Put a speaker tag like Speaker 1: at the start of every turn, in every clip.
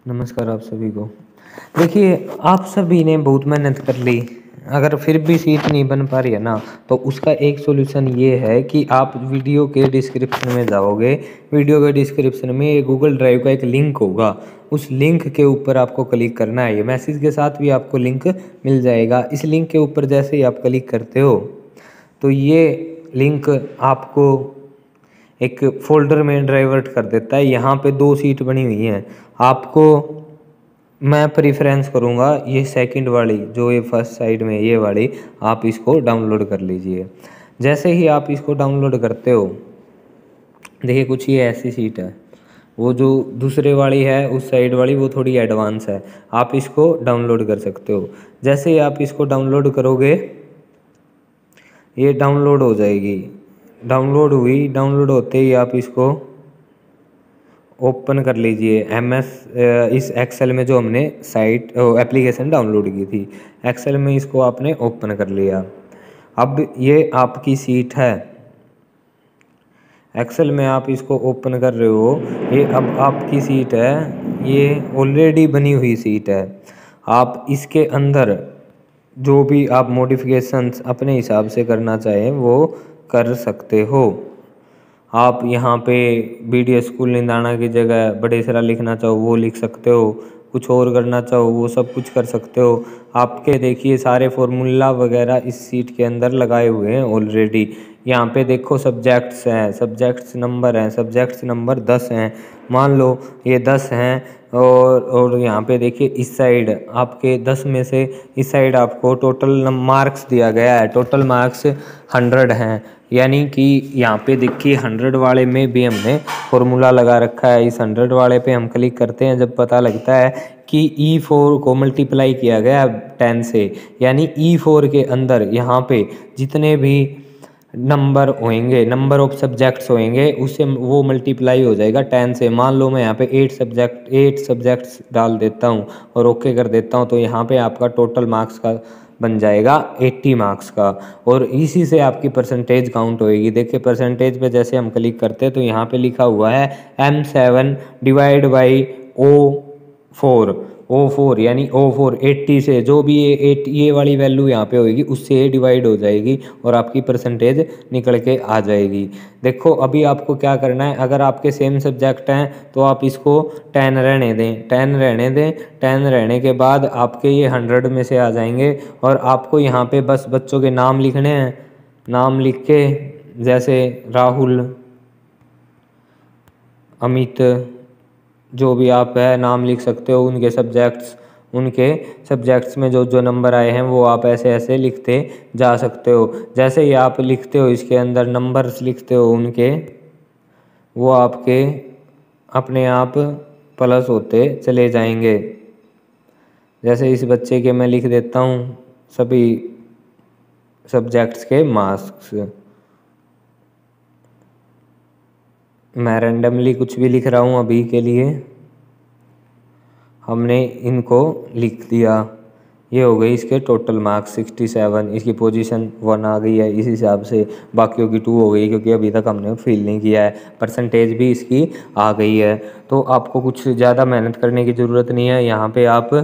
Speaker 1: नमस्कार आप सभी को। देखिए, आप सभी ने बहुत मेहनत कर ली, अगर फिर भी सीट नहीं बन पा रही है ना, तो उसका एक सॉल्यूशन ये है कि आप वीडियो के डिस्क्रिप्शन में जाओगे। वीडियो के डिस्क्रिप्शन में ये गूगल ड्राइव का एक लिंक होगा, उस लिंक के ऊपर आपको क्लिक करना है। ये मैसेज के साथ भी आपको लिंक मिल जाएगा। इस लिंक के ऊपर जैसे ही आप क्लिक करते हो, तो ये लिंक आपको एक फ़ोल्डर में डाइवर्ट कर देता है। यहाँ पे 2 सीट बनी हुई हैं। आपको मैं प्रेफ़रेंस करूँगा ये सेकंड वाली, जो ये फर्स्ट साइड में ये वाली, आप इसको डाउनलोड कर लीजिए। जैसे ही आप इसको डाउनलोड करते हो, देखिए कुछ ये ऐसी सीट है। वो जो दूसरे वाली है उस साइड वाली, वो थोड़ी एडवांस है। आप इसको डाउनलोड कर सकते हो। जैसे ही आप इसको डाउनलोड करोगे, ये डाउनलोड हो जाएगी। डाउनलोड हुई, डाउनलोड होते ही आप इसको ओपन कर लीजिए। इस एक्सेल में जो हमने साइट एप्लीकेशन डाउनलोड की थी, एक्सेल में इसको आपने ओपन कर लिया। अब ये आपकी सीट है। एक्सेल में आप इसको ओपन कर रहे हो, ये अब आपकी सीट है। ये ऑलरेडी बनी हुई सीट है। आप इसके अंदर जो भी आप मॉडिफिकेशंस अपने हिसाब से करना चाहें वो कर सकते हो। आप यहाँ पे बीडीएस स्कूल निंदाना की जगह बड़ेसरा लिखना चाहो वो लिख सकते हो, कुछ और करना चाहो वो सब कुछ कर सकते हो। आपके देखिए सारे फार्मूला वगैरह इस सीट के अंदर लगाए हुए हैं ऑलरेडी। यहाँ पे देखो सब्जेक्ट्स हैं, सब्जेक्ट्स नंबर हैं, सब्जेक्ट्स नंबर 10 हैं। मान लो ये 10 हैं, और यहाँ पे देखिए इस साइड आपके 10 में से इस साइड आपको टोटल मार्क्स दिया गया है। टोटल मार्क्स 100 हैं, यानी कि यहाँ पे देखिए 100 वाले में भी हमने फॉर्मूला लगा रखा है। इस 100 वाले पे हम क्लिक करते हैं, जब पता लगता है कि E4 को मल्टीप्लाई किया गया 10 से, यानी E4 के अंदर यहाँ पे जितने भी नंबर होंगे, नंबर ऑफ सब्जेक्ट्स होंगे, उससे वो मल्टीप्लाई हो जाएगा 10 से। मान लो मैं यहाँ पे 8 सब्जेक्ट्स डाल देता हूँ और ओके कर देता हूँ, तो यहाँ पे आपका टोटल मार्क्स का बन जाएगा 80 मार्क्स का, और इसी से आपकी परसेंटेज काउंट होएगी। देखिए परसेंटेज पे जैसे हम क्लिक करते हैं तो यहाँ पे लिखा हुआ है M7 डिवाइड बाई O4 यानी O4 80 से जो भी ये वाली वैल्यू यहाँ पे होएगी उससे ये डिवाइड हो जाएगी और आपकी परसेंटेज निकल के आ जाएगी। देखो अभी आपको क्या करना है, अगर आपके सेम सब्जेक्ट हैं तो आप इसको 10 रहने दें, 10 रहने दें। 10 रहने के बाद आपके ये 100 में से आ जाएंगे, और आपको यहाँ पे बस बच्चों के नाम लिखने हैं। नाम लिख के जैसे राहुल, अमित, जो भी आप है नाम लिख सकते हो। उनके सब्जेक्ट्स में जो जो नंबर आए हैं वो आप ऐसे ऐसे लिखते जा सकते हो। जैसे ही आप लिखते हो इसके अंदर नंबर्स लिखते हो उनके, वो आपके अपने आप प्लस होते चले जाएंगे। जैसे इस बच्चे के मैं लिख देता हूँ सभी सब्जेक्ट्स के मार्क्स। मैं रैंडमली कुछ भी लिख रहा हूँ अभी के लिए। हमने इनको लिख दिया, ये हो गई इसके टोटल मार्क्स 67। इसकी पोजीशन 1 आ गई है, इस हिसाब से बाकियों की 2 हो गई क्योंकि अभी तक हमने फिल नहीं किया है। परसेंटेज भी इसकी आ गई है। तो आपको कुछ ज़्यादा मेहनत करने की ज़रूरत नहीं है। यहाँ पे आप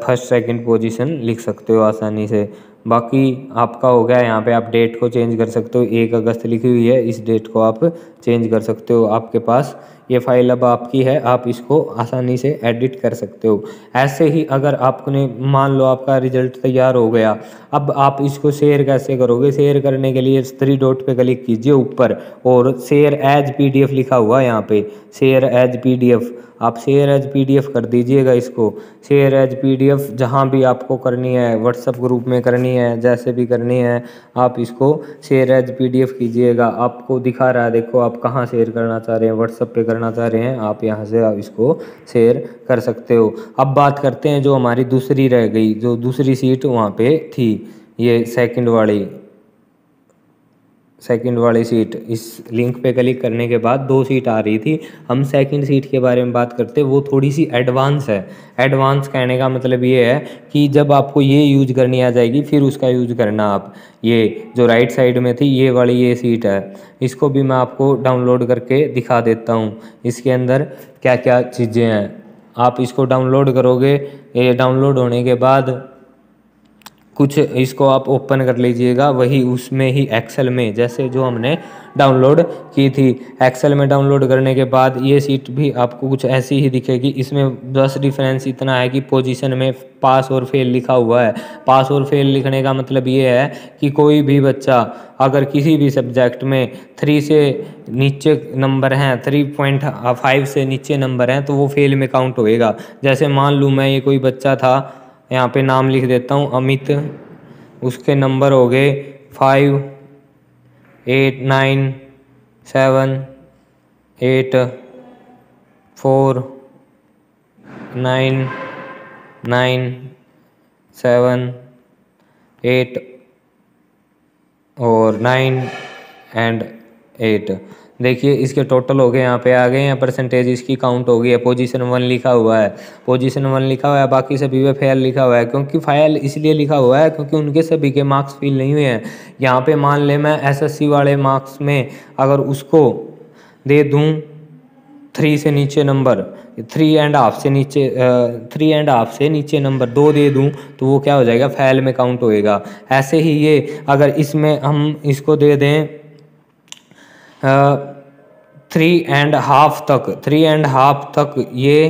Speaker 1: फर्स्ट सेकंड पोजीशन लिख सकते हो आसानी से। बाकी आपका हो गया। यहाँ पे आप डेट को चेंज कर सकते हो, 1 अगस्त लिखी हुई है, इस डेट को आप चेंज कर सकते हो। आपके पास ये फाइल अब आपकी है, आप इसको आसानी से एडिट कर सकते हो। ऐसे ही अगर आपने मान लो आपका रिजल्ट तैयार हो गया, अब आप इसको शेयर कैसे करोगे? शेयर करने के लिए 3 डॉट पे क्लिक कीजिए ऊपर, और शेयर एज PDF लिखा हुआ है यहाँ पे, शेयर एज PDF। आप शेयर एज PDF कर दीजिएगा इसको। शेयर एज PDF जहाँ भी आपको करनी है, व्हाट्सएप ग्रुप में करनी है, जैसे भी करनी है, आप इसको शेयर एज PDF कीजिएगा। आपको दिखा रहा है, देखो आप कहाँ शेयर करना चाह रहे हैं, व्हाट्सएप पे करना चाह रहे हैं, आप यहाँ से आप इसको शेयर कर सकते हो। अब बात करते हैं जो हमारी दूसरी रह गई, जो दूसरी सीट वहाँ पे थी, ये सेकंड वाली सीट। इस लिंक पे क्लिक करने के बाद 2 सीट आ रही थी। हम सेकंड सीट के बारे में बात करते हैं, वो थोड़ी सी एडवांस है। एडवांस कहने का मतलब ये है कि जब आपको ये यूज करनी आ जाएगी फिर उसका यूज करना आप। ये जो राइट साइड में थी ये वाली ये सीट है, इसको भी मैं आपको डाउनलोड करके दिखा देता हूँ। इसके अंदर क्या क्या चीज़ें हैं आप इसको डाउनलोड करोगे। ये डाउनलोड होने के बाद कुछ इसको आप ओपन कर लीजिएगा, वही उसमें ही एक्सेल में जैसे जो हमने डाउनलोड की थी। एक्सेल में डाउनलोड करने के बाद ये सीट भी आपको कुछ ऐसी ही दिखेगी। इसमें बस डिफरेंस इतना है कि पोजीशन में पास और फेल लिखा हुआ है। पास और फेल लिखने का मतलब ये है कि कोई भी बच्चा अगर किसी भी सब्जेक्ट में 3 से नीचे नंबर हैं, 3.5 से नीचे नंबर हैं, तो वो फेल में काउंट होएगा। जैसे मान लूँ मैं ये कोई बच्चा था, यहाँ पे नाम लिख देता हूँ अमित, उसके नंबर हो गए 5, 8, 9, 7, 8, 4, 9, 9, 7, 8 और 9 एंड 8। देखिए इसके टोटल हो गए, यहाँ पे आ गए हैं, परसेंटेज इसकी काउंट हो गई है। पोजीशन 1 लिखा हुआ है, पोजीशन 1 लिखा हुआ है, बाकी सभी पे फेल लिखा हुआ है। क्योंकि फेल इसलिए लिखा हुआ है क्योंकि उनके सभी के मार्क्स फिल नहीं हुए हैं। यहाँ पे मान ले मैं एसएससी वाले मार्क्स में अगर उसको दे दूँ 3 से नीचे नंबर, 3.5 से नीचे 3.5 से नीचे नंबर 2 दे दूं, तो वो क्या हो जाएगा, फेल में काउंट होएगा। ऐसे ही ये अगर इसमें हम इसको दे दें 3.5 तक ये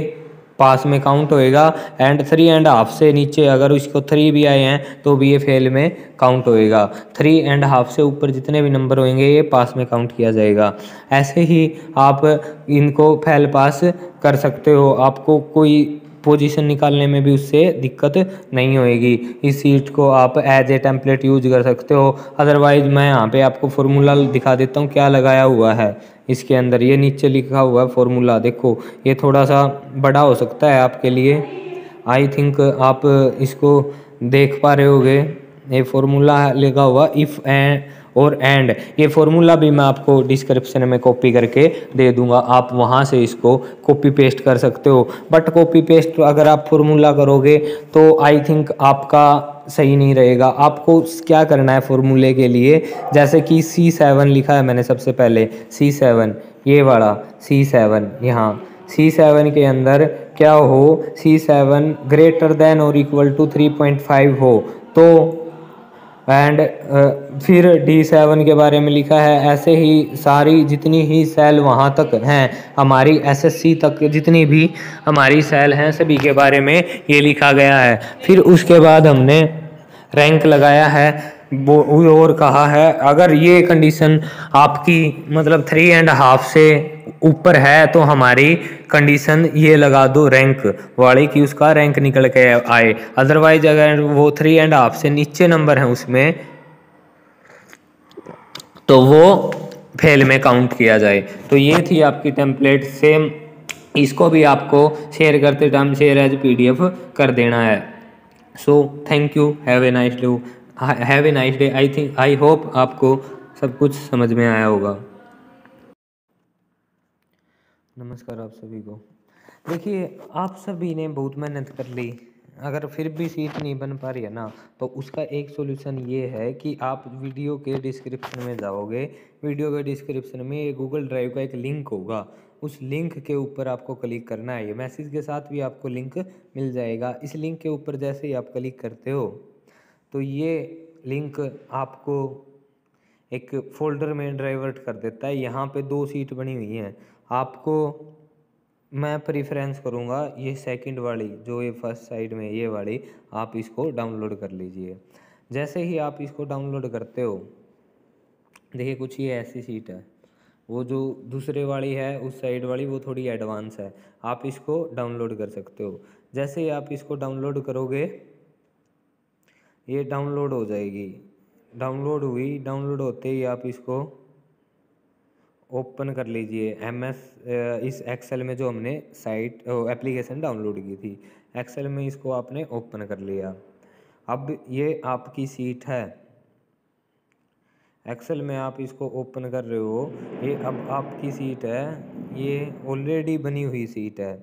Speaker 1: पास में काउंट होएगा। एंड 3.5 से नीचे अगर इसको 3 भी आए हैं तो भी ये फेल में काउंट होएगा। 3.5 से ऊपर जितने भी नंबर होंगे ये पास में काउंट किया जाएगा। ऐसे ही आप इनको फेल पास कर सकते हो। आपको कोई पोजीशन निकालने में भी उससे दिक्कत नहीं होएगी। इस सीट को आप एज ए टेम्पलेट यूज कर सकते हो। अदरवाइज मैं यहाँ पे आपको फॉर्मूला दिखा देता हूँ क्या लगाया हुआ है इसके अंदर। ये नीचे लिखा हुआ है फॉर्मूला, देखो ये थोड़ा सा बड़ा हो सकता है आपके लिए, आई थिंक आप इसको देख पा रहे होगे। ये फॉर्मूला लिखा हुआ इफ़ एंड और एंड, ये फॉर्मूला भी मैं आपको डिस्क्रिप्शन में कॉपी करके दे दूंगा, आप वहाँ से इसको कॉपी पेस्ट कर सकते हो। बट कॉपी पेस्ट अगर आप फॉर्मूला करोगे तो आई थिंक आपका सही नहीं रहेगा। आपको क्या करना है फॉर्मूले के लिए, जैसे कि C7 लिखा है मैंने सबसे पहले, C7 ये वाला C7, यहाँ C7 के अंदर क्या हो, C7 ग्रेटर देन और इक्वल टू 3.5 हो तो, एंड फिर D7 के बारे में लिखा है। ऐसे ही सारी जितनी ही सेल वहाँ तक हैं हमारी एसएससी तक जितनी भी हमारी सेल हैं सभी के बारे में ये लिखा गया है। फिर उसके बाद हमने रैंक लगाया है वो और कहा है अगर ये कंडीशन आपकी मतलब 3.5 से ऊपर है तो हमारी कंडीशन ये लगा दो रैंक वाली कि उसका रैंक निकल के आए। अदरवाइज अगर वो 3.5 से नीचे नंबर है उसमें तो वो फेल में काउंट किया जाए। तो ये थी आपकी टेम्पलेट, सेम इसको भी आपको शेयर करते टाइम शेयर एज PDF कर देना है। So thank you, have a nice day. I hope आपको सब कुछ समझ में आया होगा। नमस्कार आप सभी को। देखिए आप सभी ने बहुत मेहनत कर ली, अगर फिर भी सीट नहीं बन पा रही है ना, तो उसका एक सॉल्यूशन ये है कि आप वीडियो के डिस्क्रिप्शन में जाओगे। वीडियो के डिस्क्रिप्शन में ये गूगल ड्राइव का एक लिंक होगा, उस लिंक के ऊपर आपको क्लिक करना है। ये मैसेज के साथ भी आपको लिंक मिल जाएगा। इस लिंक के ऊपर जैसे ही आप क्लिक करते हो तो ये लिंक आपको एक फोल्डर में डाइवर्ट कर देता है। यहाँ पे 2 सीट बनी हुई हैं। आपको मैं प्रेफरेंस करूँगा ये सेकंड वाली, जो ये फर्स्ट साइड में ये वाली, आप इसको डाउनलोड कर लीजिए। जैसे ही आप इसको डाउनलोड करते हो, देखिए कुछ ये ऐसी सीट है, वो जो दूसरे वाली है उस साइड वाली वो थोड़ी एडवांस है, आप इसको डाउनलोड कर सकते हो। जैसे ही आप इसको डाउनलोड करोगे ये डाउनलोड हो जाएगी। डाउनलोड हुई, डाउनलोड होते ही आप इसको ओपन कर लीजिए इस एक्सेल में जो हमने साइट एप्लीकेशन डाउनलोड की थी, एक्सेल में इसको आपने ओपन कर लिया। अब ये आपकी सीट है, एक्सेल में आप इसको ओपन कर रहे हो, ये अब आपकी सीट है, ये ऑलरेडी बनी हुई सीट है।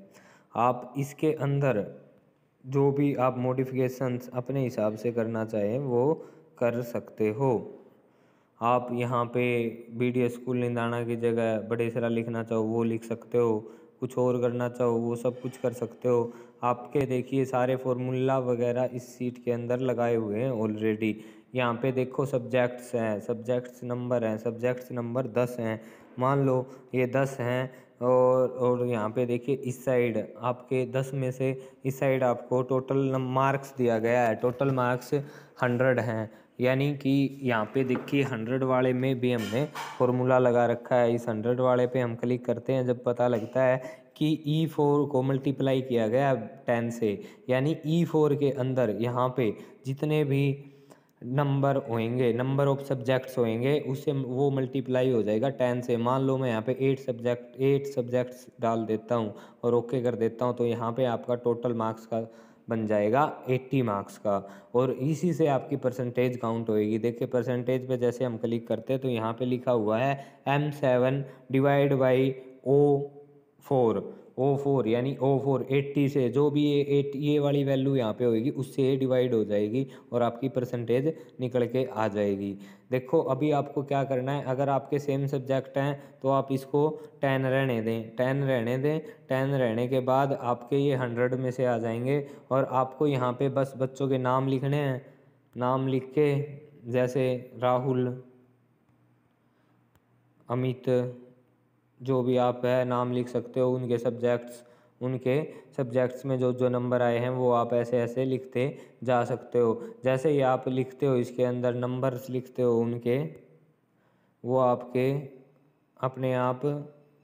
Speaker 1: आप इसके अंदर जो भी आप मॉडिफिकेशंस अपने हिसाब से करना चाहें वो कर सकते हो। आप यहाँ पे BD स्कूल निंदाना की जगह बड़ेसरा लिखना चाहो वो लिख सकते हो। कुछ और करना चाहो वो सब कुछ कर सकते हो। आपके देखिए सारे फॉर्मूला वगैरह इस सीट के अंदर लगाए हुए हैं ऑलरेडी। यहाँ पे देखो सब्जेक्ट्स हैं, सब्जेक्ट्स नंबर हैं, सब्जेक्ट्स नंबर 10 हैं। मान लो ये 10 हैं और यहाँ पे देखिए इस साइड आपके 10 में से इस साइड आपको टोटल मार्क्स दिया गया है। टोटल मार्क्स 100 हैं, यानी कि यहाँ पे देखिए 100 वाले में भी हमने फॉर्मूला लगा रखा है। इस 100 वाले पे हम क्लिक करते हैं, जब पता लगता है कि E4 को मल्टीप्लाई किया गया 10 से, यानी E4 के अंदर यहाँ पे जितने भी नंबर होंगे, नंबर ऑफ सब्जेक्ट्स होंगे, उससे वो मल्टीप्लाई हो जाएगा 10 से। मान लो मैं यहाँ पे 8 सब्जेक्ट्स डाल देता हूँ और ओके कर देता हूँ, तो यहाँ पे आपका टोटल मार्क्स का बन जाएगा 80 मार्क्स का, और इसी से आपकी परसेंटेज काउंट होएगी। देखिए परसेंटेज पे जैसे हम क्लिक करते हैं तो यहाँ पे लिखा हुआ है M7 डिवाइड बाई O4 यानी O4 80 से जो भी ये वाली वैल्यू यहाँ पे होगी उससे ये डिवाइड हो जाएगी और आपकी परसेंटेज निकल के आ जाएगी। देखो अभी आपको क्या करना है, अगर आपके सेम सब्जेक्ट हैं तो आप इसको 10 रहने दें, 10 रहने दें। 10 रहने के बाद आपके ये 100 में से आ जाएंगे और आपको यहाँ पे बस बच्चों के नाम लिखने हैं। नाम लिख के जैसे राहुल, अमित, जो भी आप है नाम लिख सकते हो। उनके सब्जेक्ट्स में जो जो नंबर आए हैं वो आप ऐसे ऐसे लिखते जा सकते हो। जैसे ही आप लिखते हो इसके अंदर नंबर्स लिखते हो उनके, वो आपके अपने आप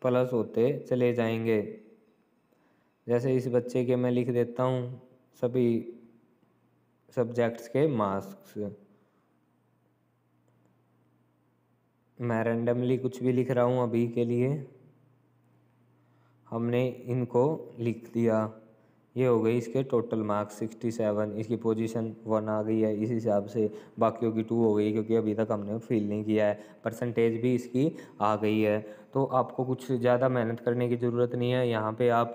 Speaker 1: प्लस होते चले जाएंगे। जैसे इस बच्चे के मैं लिख देता हूँ सभी सब्जेक्ट्स के मार्क्स। मैं रैंडमली कुछ भी लिख रहा हूँ अभी के लिए, हमने इनको लिख दिया। ये हो गई इसके टोटल मार्क्स 67। इसकी पोजीशन 1 आ गई है इस हिसाब से, बाकियों की 2 हो गई क्योंकि अभी तक हमने फिल नहीं किया है। परसेंटेज भी इसकी आ गई है। तो आपको कुछ ज़्यादा मेहनत करने की ज़रूरत नहीं है। यहाँ पे आप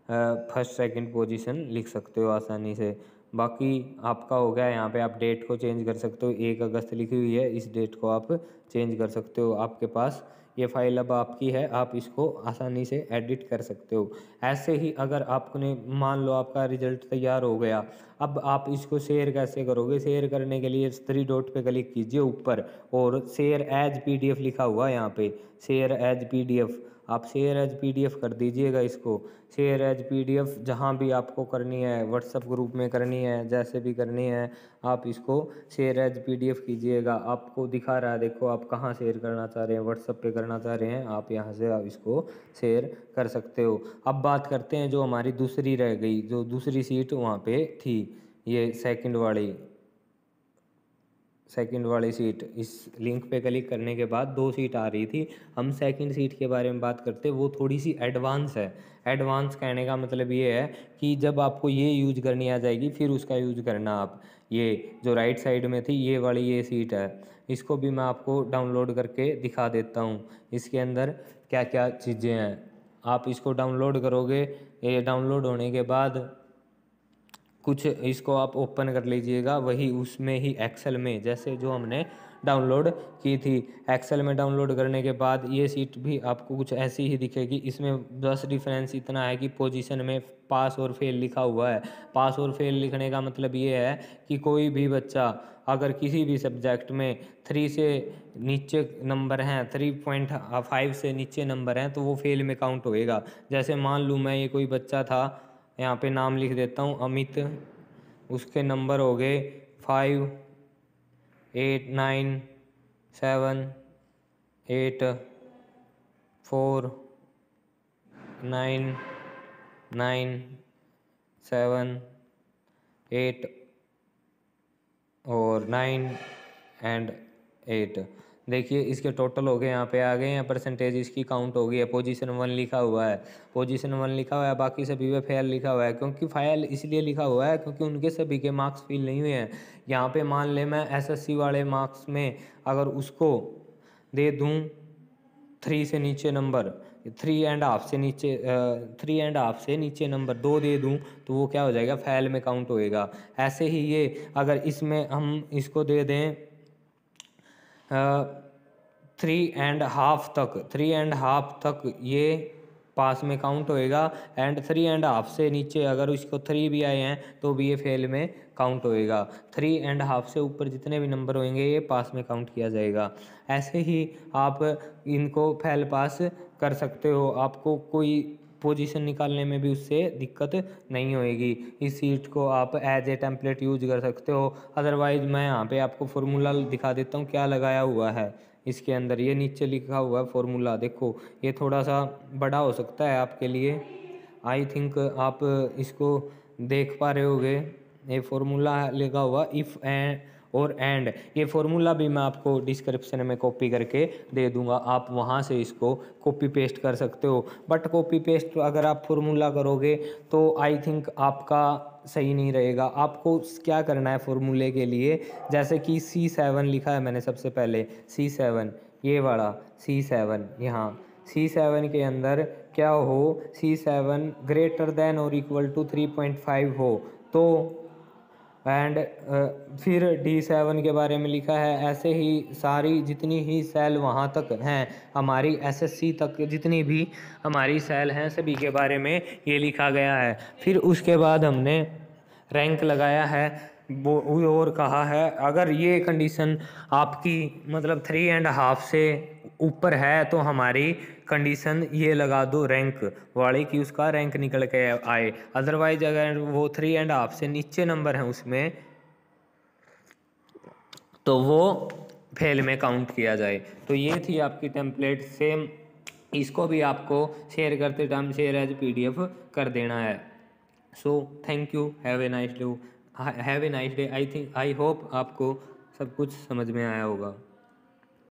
Speaker 1: फर्स्ट सेकंड पोजीशन लिख सकते हो आसानी से। बाकी आपका हो गया। यहाँ पे आप डेट को चेंज कर सकते हो, 1 अगस्त लिखी हुई है, इस डेट को आप चेंज कर सकते हो। आपके पास ये फाइल अब आपकी है, आप इसको आसानी से एडिट कर सकते हो। ऐसे ही अगर आपने मान लो आपका रिजल्ट तैयार हो गया, अब आप इसको शेयर कैसे करोगे? शेयर करने के लिए 3 डॉट पे क्लिक कीजिए ऊपर और शेयर एज PDF लिखा हुआ है यहाँ पे, शेयर एज PDF। आप शेयर एज PDF कर दीजिएगा इसको। शेयर एज PDF जहाँ भी आपको करनी है, व्हाट्सएप ग्रुप में करनी है, जैसे भी करनी है, आप इसको शेयर एज PDF कीजिएगा। आपको दिखा रहा है, देखो आप कहाँ शेयर करना चाह रहे हैं, व्हाट्सएप पे करना चाह रहे हैं, आप यहाँ से आप इसको शेयर कर सकते हो। अब बात करते हैं जो हमारी दूसरी रह गई, जो दूसरी सीट वहाँ पे थी, ये सेकंड वाली सीट। इस लिंक पे क्लिक करने के बाद 2 सीट आ रही थी। हम सेकंड सीट के बारे में बात करते हैं, वो थोड़ी सी एडवांस है। एडवांस कहने का मतलब ये है कि जब आपको ये यूज करनी आ जाएगी फिर उसका यूज करना आप। ये जो राइट साइड में थी ये वाली ये सीट है, इसको भी मैं आपको डाउनलोड करके दिखा देता हूँ। इसके अंदर क्या क्या चीज़ें हैं, आप इसको डाउनलोड करोगे। ये डाउनलोड होने के बाद कुछ इसको आप ओपन कर लीजिएगा, वही उसमें ही एक्सेल में, जैसे जो हमने डाउनलोड की थी। एक्सेल में डाउनलोड करने के बाद ये सीट भी आपको कुछ ऐसी ही दिखेगी। इसमें बस डिफरेंस इतना है कि पोजीशन में पास और फेल लिखा हुआ है। पास और फेल लिखने का मतलब ये है कि कोई भी बच्चा अगर किसी भी सब्जेक्ट में 3 से नीचे नंबर हैं, 3.5 से नीचे नंबर हैं, तो वो फेल में काउंट होएगा। जैसे मान लूँ मैं ये कोई बच्चा था, यहाँ पे नाम लिख देता हूँ अमित, उसके नंबर हो गए 5, 8, 9, 7, 8, 4, 9, 9, 7, 8 और 9 एंड 8। देखिए इसके टोटल हो गए, यहाँ पे आ गए हैं, परसेंटेज इसकी काउंट हो गई है। पोजीशन 1 लिखा हुआ है, पोजीशन 1 लिखा हुआ है, बाकी सभी पे फेल लिखा हुआ है। क्योंकि फेल इसलिए लिखा हुआ है क्योंकि उनके सभी के मार्क्स फिल नहीं हुए हैं। यहाँ पे मान ले मैं SSC वाले मार्क्स में अगर उसको दे दूँ 3 से नीचे नंबर, 3.5 से नीचे 3.5 से नीचे नंबर 2 दे दूं तो वो क्या हो जाएगा, फेल में काउंट होएगा। ऐसे ही ये अगर इसमें हम इसको दे दें 3.5 तक, 3.5 तक ये पास में काउंट होएगा, एंड 3.5 से नीचे अगर उसको 3 भी आए हैं तो भी ये फेल में काउंट होएगा। 3.5 से ऊपर जितने भी नंबर होंगे ये पास में काउंट किया जाएगा। ऐसे ही आप इनको फेल पास कर सकते हो, आपको कोई पोजीशन निकालने में भी उससे दिक्कत नहीं होएगी। इस सीट को आप एज ए टेम्पलेट यूज कर सकते हो। अदरवाइज मैं यहाँ पे आपको फॉर्मूला दिखा देता हूँ क्या लगाया हुआ है इसके अंदर। ये नीचे लिखा हुआ है फॉर्मूला, देखो ये थोड़ा सा बड़ा हो सकता है आपके लिए, आई थिंक आप इसको देख पा रहे होगे। ये फॉर्मूला लगा हुआ इफ़ एंड और एंड, ये फॉर्मूला भी मैं आपको डिस्क्रिप्शन में कॉपी करके दे दूंगा, आप वहाँ से इसको कॉपी पेस्ट कर सकते हो। बट कॉपी पेस्ट अगर आप फॉर्मूला करोगे तो आई थिंक आपका सही नहीं रहेगा। आपको क्या करना है फॉर्मूले के लिए, जैसे कि C7 लिखा है मैंने सबसे पहले, C7 ये वाला C7, यहाँ C7 के अंदर क्या हो, C7 ग्रेटर देन और इक्वल टू 3.5 हो तो, एंड फिर D7 के बारे में लिखा है। ऐसे ही सारी जितनी ही सेल वहाँ तक हैं हमारी SSC तक जितनी भी हमारी सेल हैं सभी के बारे में ये लिखा गया है। फिर उसके बाद हमने रैंक लगाया है वो और कहा है अगर ये कंडीशन आपकी मतलब 3.5 से ऊपर है तो हमारी कंडीशन ये लगा दो रैंक वाली कि उसका रैंक निकल के आए। अदरवाइज अगर वो 3.5 से नीचे नंबर है उसमें तो वो फेल में काउंट किया जाए। तो ये थी आपकी टेम्पलेट, सेम इसको भी आपको शेयर करते टाइम शेयर एज PDF कर देना है। So thank you, have a nice day, I think I hope आपको सब कुछ समझ में आया होगा।